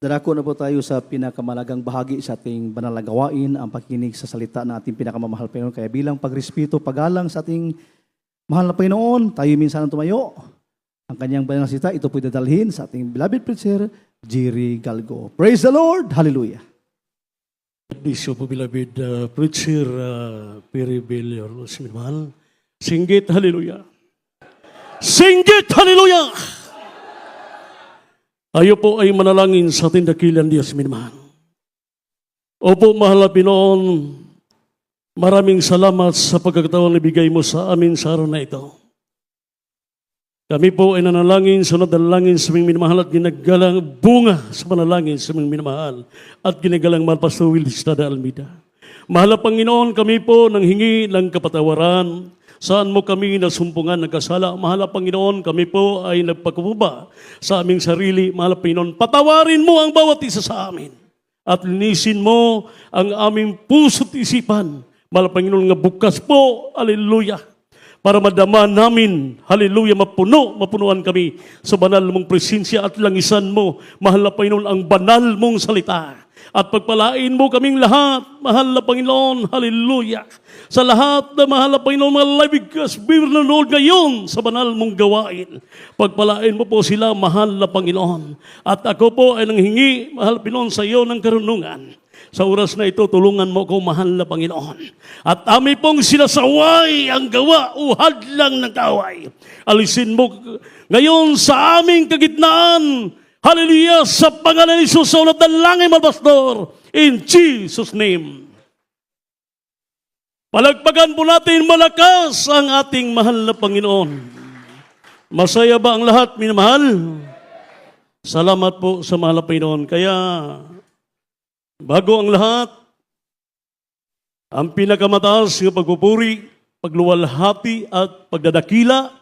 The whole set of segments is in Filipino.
Darako na po tayo sa pinakamalagang bahagi sa ating banal na gawain, ang pakikinig sa salita ng ating pinakamamahal Panginoon. Kaya bilang pagrespeto, paggalang sa ating mahal na Panginoon, tayo minsan ang tumayo. Ang kanyang banal na salita, ito po dadalhin sa ating beloved preacher, Jerry Galgo. Praise the Lord! Hallelujah! This is beloved preacher, Perry Belior, Mahal. Singgit, hallelujah. Singgit, hallelujah. Ayo po ay manalangin sa ating dakilan Diyos, minamahal. Opo, mahal na Pinoon, maraming salamat sa pagkakataon na bigay mo sa amin sa araw na ito. Kami po ay nanalangin, sunod nanalangin sa aming minamahal at ginagalang bunga sa panalangin sa aming minamahal at ginagalang mahal Pastor Will Estrada Almeida. Mahal na Panginoon, kami po nang hingi ng kapatawaran. Saan mo kami nasumpungan, nagkasala? Mahal na Panginoon, kami po ay nagpagkuba sa aming sarili. Mahal na Panginoon, patawarin mo ang bawat isa sa amin at linisin mo ang aming puso't isipan. Mahal na Panginoon, nga bukas po, haleluya, para madama namin, haleluya, mapunuan kami sa banal mong presensya at langisan mo, mahal na Panginoon, ang banal mong salita. At pagpalain mo kaming lahat, mahal na Panginoon, haleluya, sa lahat na mahal na Panginoon, mga live nanonood ngayon sa banal mong gawain. Pagpalain mo po sila, mahal na Panginoon. At ako po ay nanghingi, mahal na Panginoon, sa iyo ng karunungan. Sa oras na ito, tulungan mo ko, mahal na Panginoon. At amin pong sinasaway ang gawa o hadlang ng kaway. Alisin mo ngayon sa aming kagitnaan. Hallelujah! Sa pangalan ni Jesus, sa ulat ng langit, mga pastor. In Jesus' name. Palagpagan po natin malakas ang ating mahal na Panginoon. Masaya ba ang lahat, minamahal? Salamat po sa mahal na Panginoon. Kaya, bago ang lahat, ang pinakamataas ng pagpupuri, pagluwalhati at pagdadakila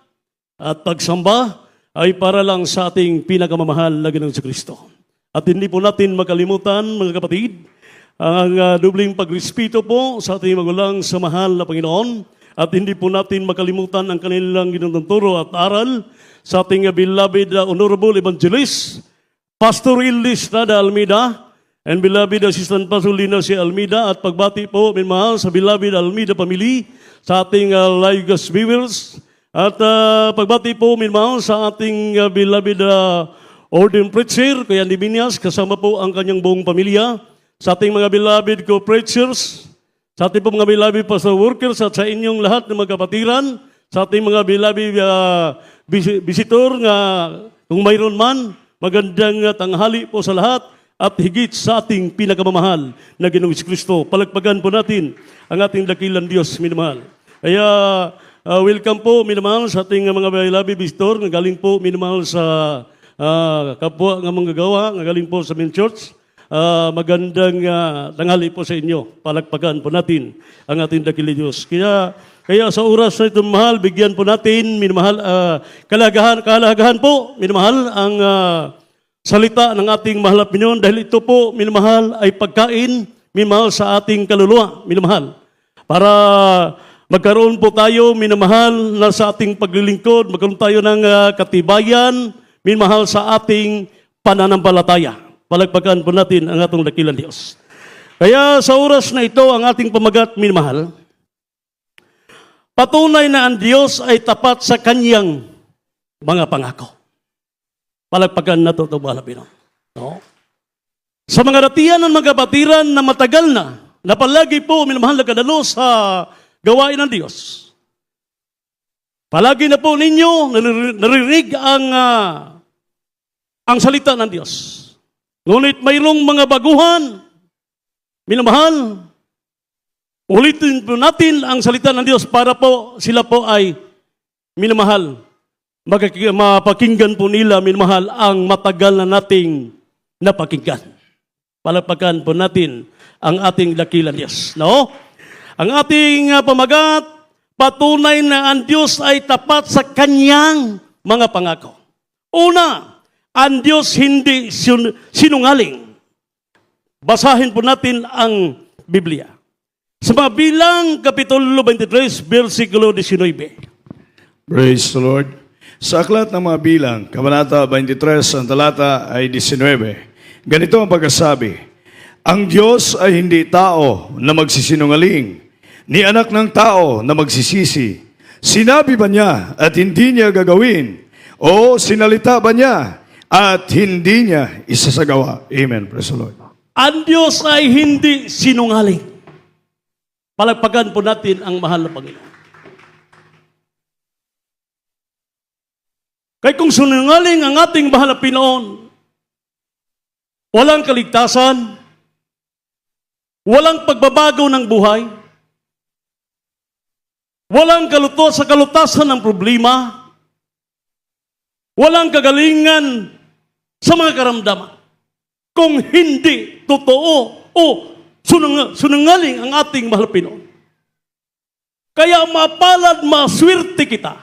at pagsamba ay para lang sa ating pinakamamahal na Ginoong Kristo. At hindi po natin makalimutan, mga kapatid, ang dubling pagrespeto po sa ating magulang sa mahal na Panginoon. At hindi po natin makalimutan ang kanilang ginuturo at aral sa ating beloved Honorable Evangelist, Pastor Will Estrada Almeida, and beloved Assistant Pastor Lina C. Almeida, at pagbati po, minamahal, sa beloved Almeida family, sa ating live viewers, at pagbati po, minamahal, sa ating beloved ordained preacher, Kuya Andy Binyas, kasama po ang kanyang buong pamilya, sa ating mga beloved co-preachers, sa ating po mga beloved pastor workers, at sa inyong lahat ng mga kapatiran, sa ating mga beloved visitor, nga kung mayroon man, magandang tanghali po sa lahat, at higit sa ating pinakamamahal na Ginoong Kristo. Palagpagan po natin ang ating dakilan Diyos, minamahal. Kaya, welcome po, minamahal, sa ating mga beloved visitor, nga galing po, minamahal, sa kapwa ng mga gawa, nga galing po sa main church. Magandang tanghali po sa inyo. Palagpagan po natin ang ating dakilan Diyos. Kaya sa oras na ito, mahal, bigyan po natin, minamahal, kalagahan po, minamahal, ang salita ng ating mahal na Panginoon, dahil ito po, minamahal, ay pagkain, minamahal, sa ating kaluluwa, minamahal. Para magkaroon po tayo, minamahal, na sa ating paglilingkod, magkaroon tayo ng katibayan, minamahal, sa ating pananampalataya. Palagpagan po natin ang atong dakilan Diyos. Kaya sa oras na ito, ang ating pamagat, minamahal, patunay na ang Diyos ay tapat sa kanyang mga pangako. Palagpagan na ito, mahal na Panginoon. No? Sa mga ratiyan ng mga kapatiran na matagal na palagi po, minamahal na kadalo sa gawain ng Diyos. Palagi na po ninyo naririnig ang salita ng Diyos. Ngunit mayroong mga baguhan, minamahal, ulitin po natin ang salita ng Diyos para po sila po ay, minamahal, mapakinggan po nila, minamahal, ang matagal na nating napakinggan. Palagpagan po natin ang ating dakilan Diyos. No? Ang ating pamagat, patunay na ang Diyos ay tapat sa kanyang mga pangako. Una, ang Diyos hindi sinungaling. Basahin po natin ang Biblia. Sa mga Bilang, Kapitulo 23, versikulo 19. Praise the Lord. Sa aklat ng mga Bilang, Kabanata 23, ang talata ay 19. Ganito ang pagkasabi, ang Diyos ay hindi tao na magsisinungaling, ni anak ng tao na magsisisi. Sinabi ba niya at hindi niya gagawin? O sinalita ba niya at hindi niya isasagawa? Amen. Praise the Lord. Ang Diyos ay hindi sinungaling. Palagpagan po natin ang mahal na Panginoon. Kaya kung sinungaling ang ating mahal na Panginoon, walang kaligtasan, walang pagbabago ng buhay, walang kalutos sa kalutasan ng problema, walang kagalingan sa mga karamdaman. Kung hindi totoo o sunungaling ang ating mahal na Panginoon. Kaya mapalad, maswerte kita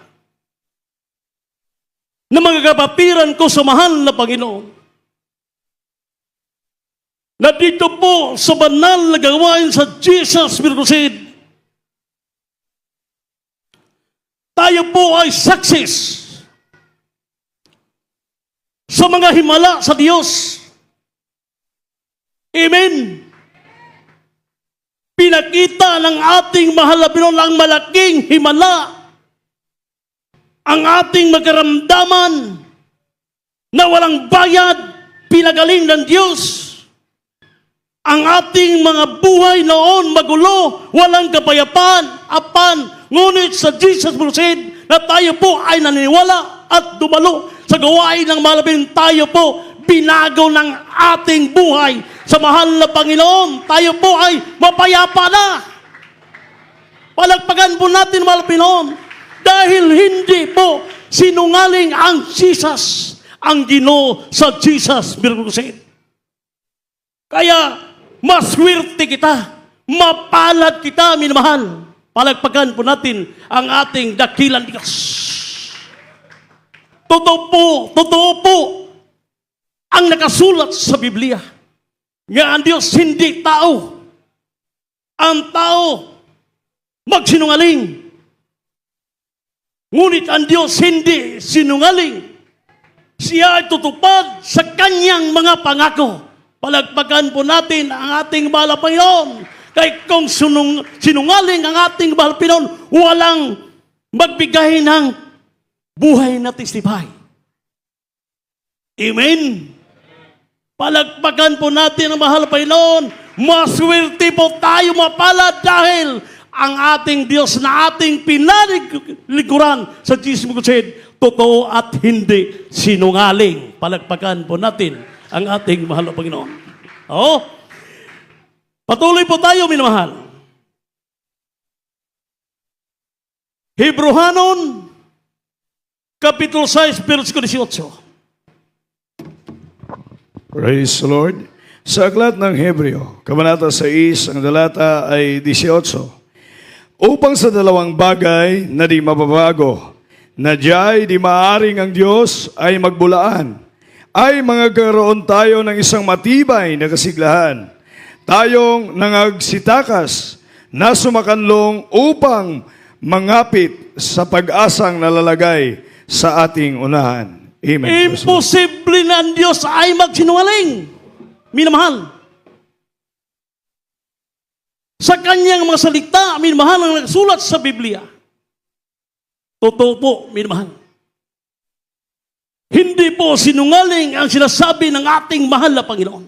na mga kapatiran ko sa mahal na Panginoon, na dito po sa banal na gawain sa Jesus Miracles, tayo po ay success sa mga himala sa Diyos. Amen. Pinakita ng ating mahal na Panginoon ang malaking himala, ang ating magkaramdaman na walang bayad, pinagaling ng Diyos. Ang ating mga buhay noon magulo, walang kapayapaan, ngunit sa Jesus Crusade na tayo po ay naniniwala at dumalo sa gawain ng malabing, tayo po binago ng ating buhay sa mahal na Panginoon. Tayo po ay mapayapa na. Palagpagan po natin mahal na Panginoon, dahil hindi po sinungaling ang Jesus, ang Ginoo sa Jesus Miracle Crusade. Kaya maswerte kita, mapalad kita, minamahal. Palagpagan po natin ang ating dakilang Diyos. Totoo po ang nakasulat sa Biblia. Nga ang Diyos hindi tao. Ang tao magsinungaling. Ngunit ang Diyos hindi sinungaling. Siya ay tutupad sa kanyang mga pangako. Palagpagan po natin ang ating mahal na Panginoon. Kaya kung sinungaling ang ating mahal na Panginoon, walang magbigay ng buhay na testify. Amen? Palagpagan po natin ang mahal na Panginoon. Maswerte po tayo mapalad dahil ang ating Diyos na ating pinaliguran sa Jesus Crusade, totoo at hindi sinungaling. Palagpagan po natin ang ating mahal na Panginoon. Oo. Patuloy po tayo, minamahal. Hebrehanon, Kapitulo 6, versikulo 18. Praise the Lord. Sa aklat ng Hebreo, Kabanata 6, ang talata ay 18. Upang sa dalawang bagay na di mababago, na diya'y di maaring ang Diyos ay magbulaan, ay magkaroon tayo ng isang matibay na kasiglahan. Tayong nangagsitakas na sumakanlong upang mangapit sa pag-asang nalalagay sa ating unahan. Amen. Imposible na ang Diyos ay magsinungaling. Minamahal. Sa kanyang mga salita, minamahal ang nagsulat sa Biblia. Totoo po, minamahal. Hindi po sinungaling ang sinasabi ng ating mahal na Panginoon.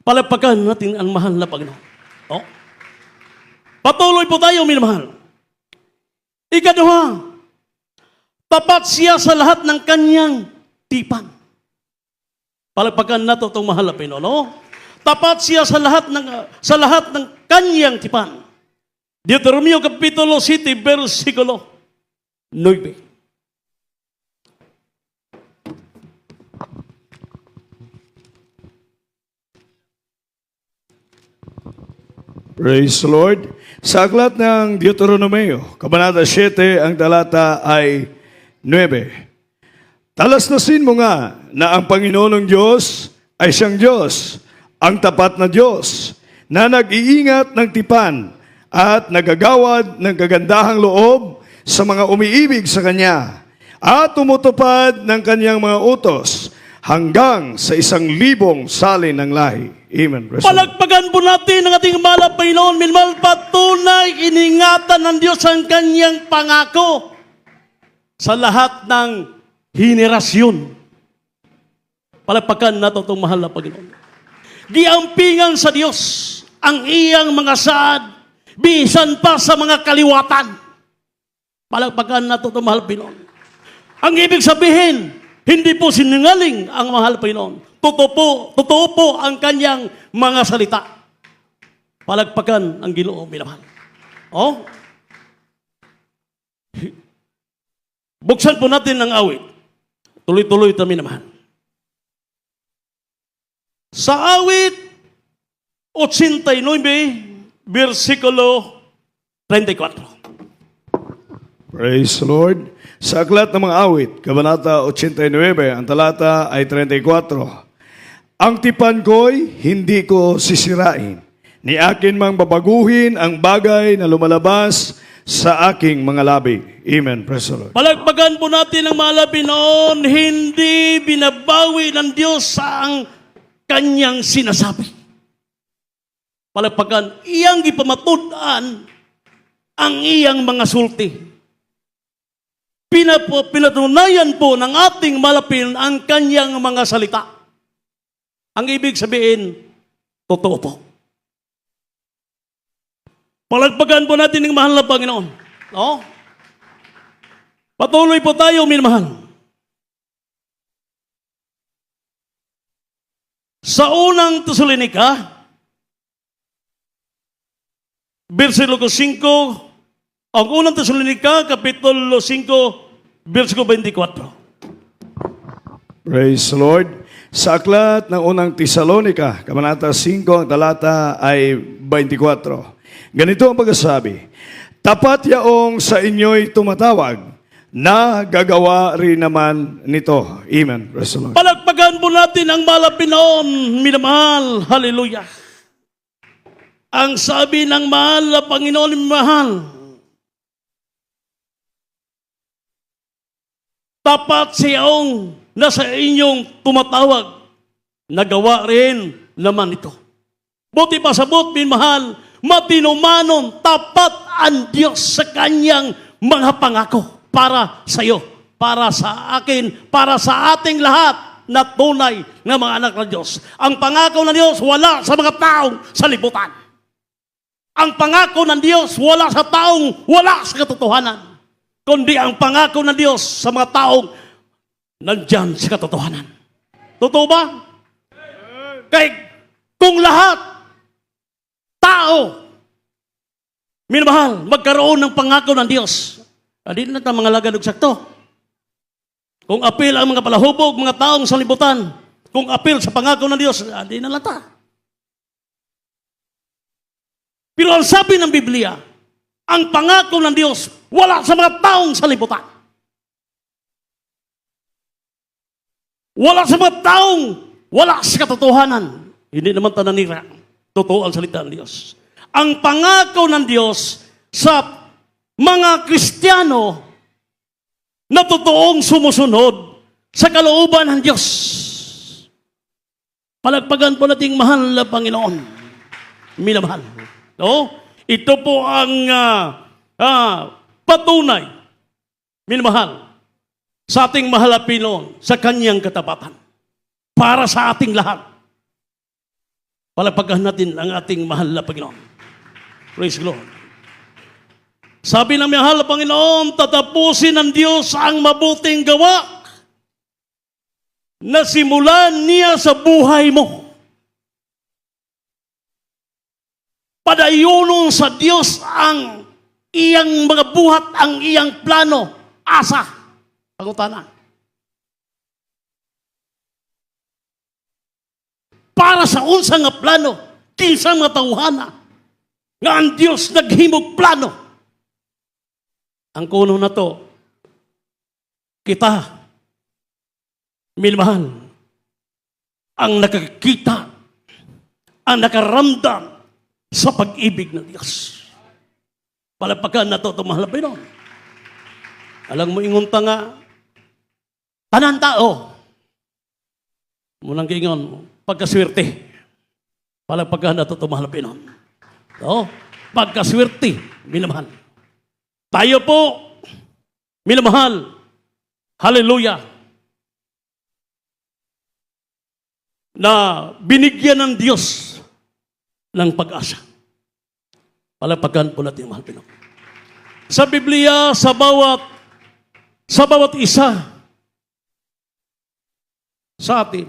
Palagpagan natin ang mahal na Panginoon. Oh. Patuloy po tayo, minamahal. Ikaduha, tapat siya sa lahat ng kanyang tipan. Palagpagan nato itong mahal na Panginoon. Oh. Tapat siya sa lahat ng kanyang tipan. Deuteronomio Kapitulo 7, versikulo 9. Praise the Lord. Sa aklat ng Deuteronomio, Kabanata 7, ang talata ay 9. Talasnasin mo nga na ang Panginoonong Diyos ay siyang Diyos, ang tapat na Diyos, na nag-iingat ng tipan at nagagawad ng kagandahang loob sa mga umiibig sa Kanya at tumutupad ng Kanyang mga utos hanggang sa 1,000 salin ng lahi. Amen. Praise the Lord. Palagpagan po natin ang ating mahal na Panginoon. Minmal, patunay iningatan ng Diyos ang kanyang pangako sa lahat ng henerasyon. Palagpagan natin itong mahal na Panginoon. Giampingan sa Diyos ang iyang mga saad, bisan pa sa mga kaliwatan. Palagpagan natin itong mahal na Panginoon. Ang ibig sabihin, hindi po sinungaling ang mahal na Panginoon. Totoo po ang kanyang mga salita. Palagpagan ang Ginoo, minamahal. Oh? Buksan po natin ang awit. Tuloy-tuloy ito, minamahal. Sa awit 89, versikulo 34. Praise the Lord. Sa aklat ng mga awit, Kabanata 89, ang talata ay 34. Ang tipan ko'y hindi ko sisirain, ni akin mang babaguhin ang bagay na lumalabas sa aking mga labi. Amen. Praise the Lord. Palagpagan po natin ang malabi noon, hindi binabawi ng Diyos sa ang kanyang sinasabi. Palagpagan, iyang gipamatudan ang iyang mga sulti. Pinatunayan po ng ating malapin ang kanyang mga salita. Ang ibig sabihin, totoo po. Palagpagan po natin ng mahal na Panginoon. No? Patuloy po tayo, minamahal. Sa unang Tesalonica, versikulo 5, ang unang Tesalonica, kapitulo 5, versikulo 24. Praise the Lord. Sa aklat ng unang Tesalonica, Kabanata 5, ang talata ay 24. Ganito ang pagkasabi, tapat yaong sa inyo'y tumatawag, na gagawa rin naman nito. Amen. Praise the Lord. Palagpagan po natin ang malapin noon, minamahal. Hallelujah. Ang sabi ng mahal na Panginoon, mahal, tapat siyang nasa inyong tumatawag, nagawa rin naman ito. Buti pa sabot, minamahal, matinumanon, tapat ang Diyos sa kanyang mga pangako para sa iyo, para sa akin, para sa ating lahat na tunay na mga anak ng Diyos. Ang pangako ng Diyos wala sa mga taong sa libutan. Ang pangako ng Diyos wala sa taong wala sa katotohanan, kundi ang pangako ng Diyos sa mga taong nandyan sa katotohanan. Totoo ba? Kaya kung lahat tao, minamahal, magkaroon ng pangako ng Diyos, hindi na ito mga laganog sakto. Kung apil ang mga palahubog, mga taong sa libutan, kung apil sa pangako ng Diyos, hindi na lata. Pero ang sabi ng Biblia, ang pangako ng Diyos wala sa mga taong sa libutan. Wala sa mga taong wala sa katotohanan. Hindi naman tananira. Totoo ang salita ng Diyos. Ang pangako ng Diyos sa mga Kristiyano na totoong sumusunod sa kalooban ng Diyos. Palagpagan po nating mahal na Panginoon. Minamahal. No? Ito po ang patunay, minamahal, sa ating mahal na Panginoon, sa kanyang katapatan. Para sa ating lahat. Palagpagan natin ang ating mahal na Panginoon. Praise the Lord. Sabi ng mahal na Panginoon, tatapusin ng Diyos ang mabuting gawa na simulan niya sa buhay mo. Padayunon sa Diyos ang iyang mga buhat, ang iyang plano, asa. Pangutana. Para sa unsa nga plano, kinsa nga tawhana, nga ang Diyos naghimog plano. Ang kuno na to, kita, minamahal, ang nakakita, ang nakaramdam sa pag-ibig ng Diyos. Palagpagan na to, mahal na Panginoon. Alam mo, ingunta nga, tanan tao, Munang gingon, pagkaswerte. Palagpagan na ito tumahal na Pinoon. So, pagkaswerte, minamahal. Tayo po, minamahal. Hallelujah. Na binigyan ng Diyos ng pag-asa. Palagpagan po natin, mahal Pinoon. Sa Biblia, sa bawat isa sa atin,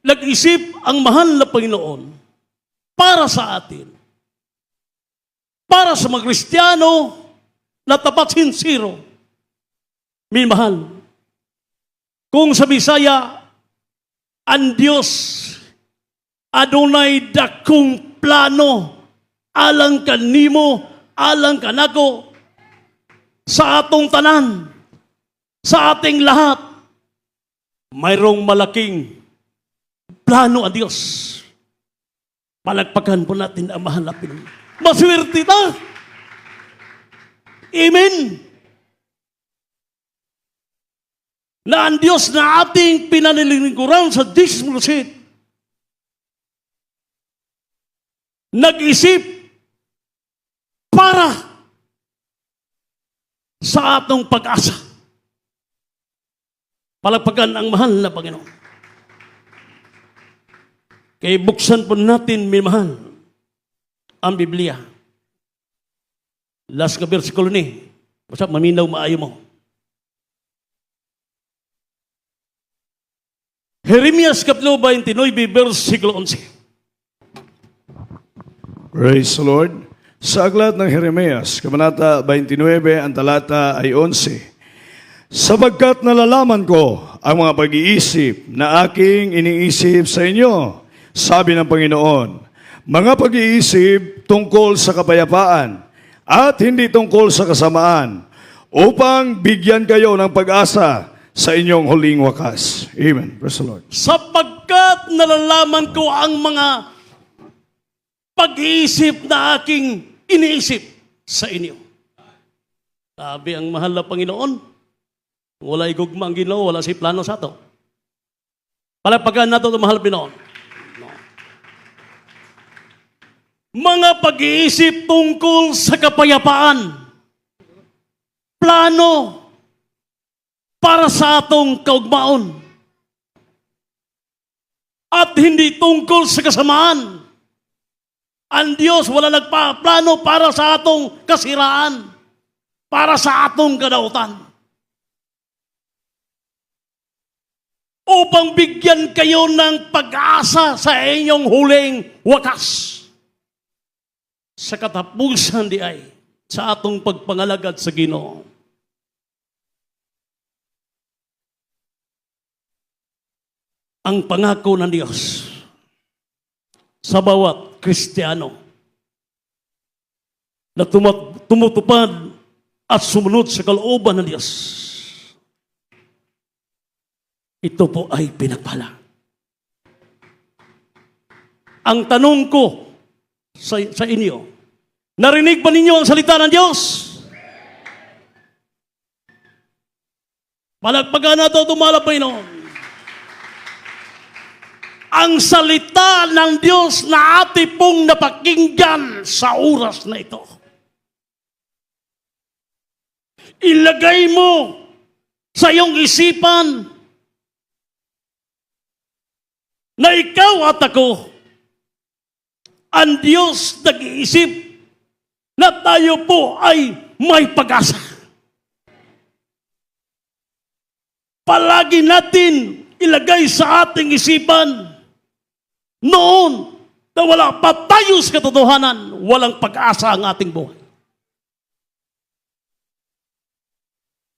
nag-isip ang mahal na Panginoon para sa atin. Para sa mga Kristiyano na tapat sincero. Minamahal. Kung sa Bisaya, ang Diyos adunay dakong plano alang kanimo, alang kanako sa atong tanan, sa ating lahat. Mayroong malaking plano ang Diyos. Palagpagan po natin ang mahal na Pinoon. Maswerte ta! Amen! Na ang Diyos na ating pinanilingkuran sa Jesus Christ, nag-isip para sa atong pag-asa. Palagpagan ang mahal na Panginoon. Kaya buksan po natin, may mahal, ang Biblia. Last ka versikulo ni. Basta maminaw maayo mo. Jeremias Kapitulo 29, versikulo 11. Praise the Lord. Sa aklat ng Jeremias, Kabanata 29, ang talata ay 11. Sapagkat nalalaman ko ang mga pag-iisip na aking iniisip sa inyo, sabi ng Panginoon, mga pag-iisip tungkol sa kapayapaan at hindi tungkol sa kasamaan, upang bigyan kayo ng pag-asa sa inyong huling wakas. Amen. Praise the Lord. Sapagkat nalalaman ko ang mga pag-iisip na aking iniisip sa inyo. Sabi ang mahal na Panginoon, wala igugma ang Ginoo, wala si plano sa ato. Palagpagan nato ito, mahal Pinoon. No. Mga pag-iisip tungkol sa kapayapaan. Plano para sa atong kaugmaon. At hindi tungkol sa kasamaan. Ang Diyos wala nagpaplano para sa atong kasiraan. Para sa atong kadautan. Upang bigyan kayo ng pag-asa sa inyong huling wakas. Sa katapusan di ay, sa atong pagpangalagad sa Ginoo. Ang pangako ng Diyos sa bawat Kristiyano na tumutupad at sumunod sa kalooban ng Diyos. Ito po ay pinagpala. Ang tanong ko sa inyo, narinig ba ninyo ang salita ng Diyos? Palagpagan na ito, tumalapay noon. Ang salita ng Diyos na ati pong napakinggan sa oras na ito. Ilagay mo sa iyong isipan na ikaw at ako, ang Diyos nag-iisip na tayo po ay may pag-asa. Palagi natin ilagay sa ating isipan noon na wala pa tayo sa katotohanan, walang pag-asa ang ating buhay.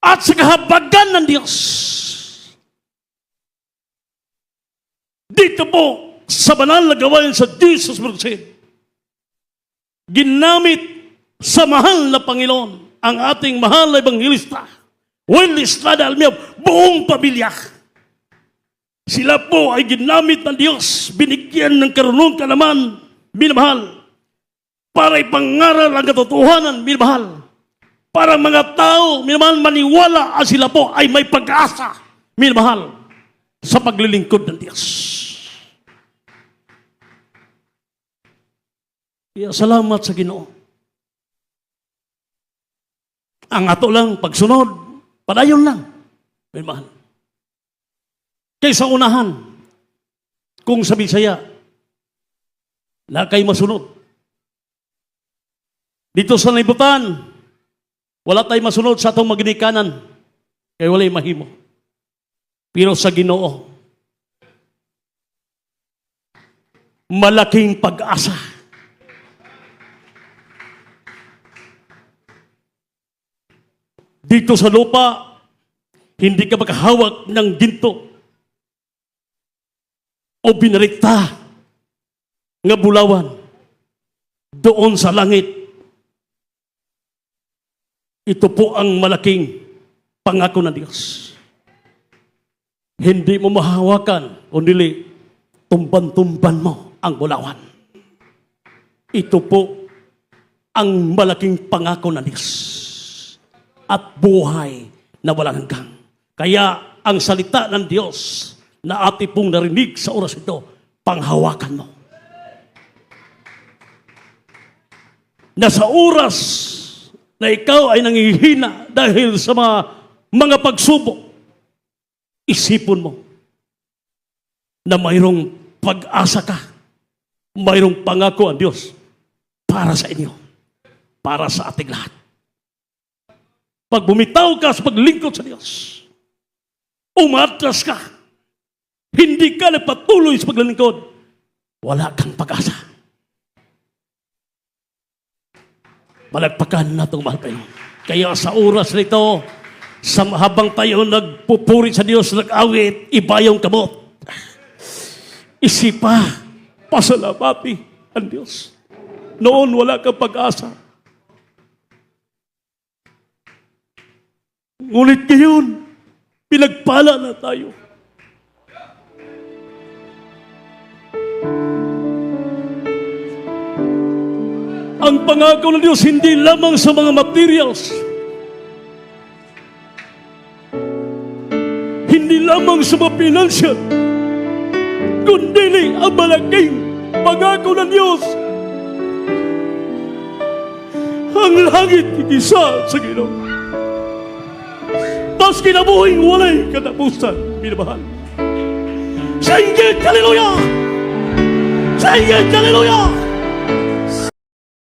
At sa kahabagan ng Diyos, dito po sa banal na gawain sa Jesus Christ, ginamit sa mahal na Panginoon ang ating mahal na Ebanghilista, Willie Estrada Almeo, buong pamilya. Sila po ay ginamit ng Diyos, binigyan ng karunong kalaman, minamahal, para ipangaral ang katotohanan, minamahal, para mga tao, minamahal, maniwala ang sila po ay may pag-asa, minamahal, sa paglilingkod ng Diyos. Kaya salamat sa Ginoo. Ang ato lang, pagsunod, padayon lang, minamahal. Kaysa unahan, kung sa Bisaya, na kay masunod. Dito sa libutan, wala tayong masunod sa atong maginikanan, kaya wala'y mahimo. Pero sa Ginoo, malaking pag-asa. Dito sa lupa, hindi ka makahawak ng ginto o binarikta nga bulawan doon sa langit. Ito po ang malaking pangako ng Diyos. Hindi mo mahawakan, kundi tumban-tumban mo ang bulawan. Ito po ang malaking pangako ng Diyos. At buhay na walang hanggan. Kaya ang salita ng Diyos na ati pong narinig sa oras ito, panghawakan mo. Na sa oras na ikaw ay nangihina dahil sa mga pagsubok, isipon mo na mayroong pag-asa ka, mayroong pangako ang Diyos para sa inyo, para sa ating lahat. Pag bumitaw ka sa paglingkod sa Diyos, umatras ka, hindi ka nagpatuloy sa paglingkod, wala kang pag-asa. Malagpakan na itong mahal kayo. Kaya sa oras nito, habang tayo nagpupuri sa Diyos, nag-awit, iba yung kamot. Isipa, pasalamati ang Diyos. Noon wala kang pag-asa. Ngunit ngayon, pinagpala na tayo. Ang pangako ng Diyos hindi lamang sa mga materials. Hindi lamang sa mga financial. Kundi ang malaking pangako ng Diyos. Ang langit igisa sa Ginoo. Tas kinabuhing walay katapusan, minamahal. Sa inggit, hallelujah! Sa inggit, hallelujah!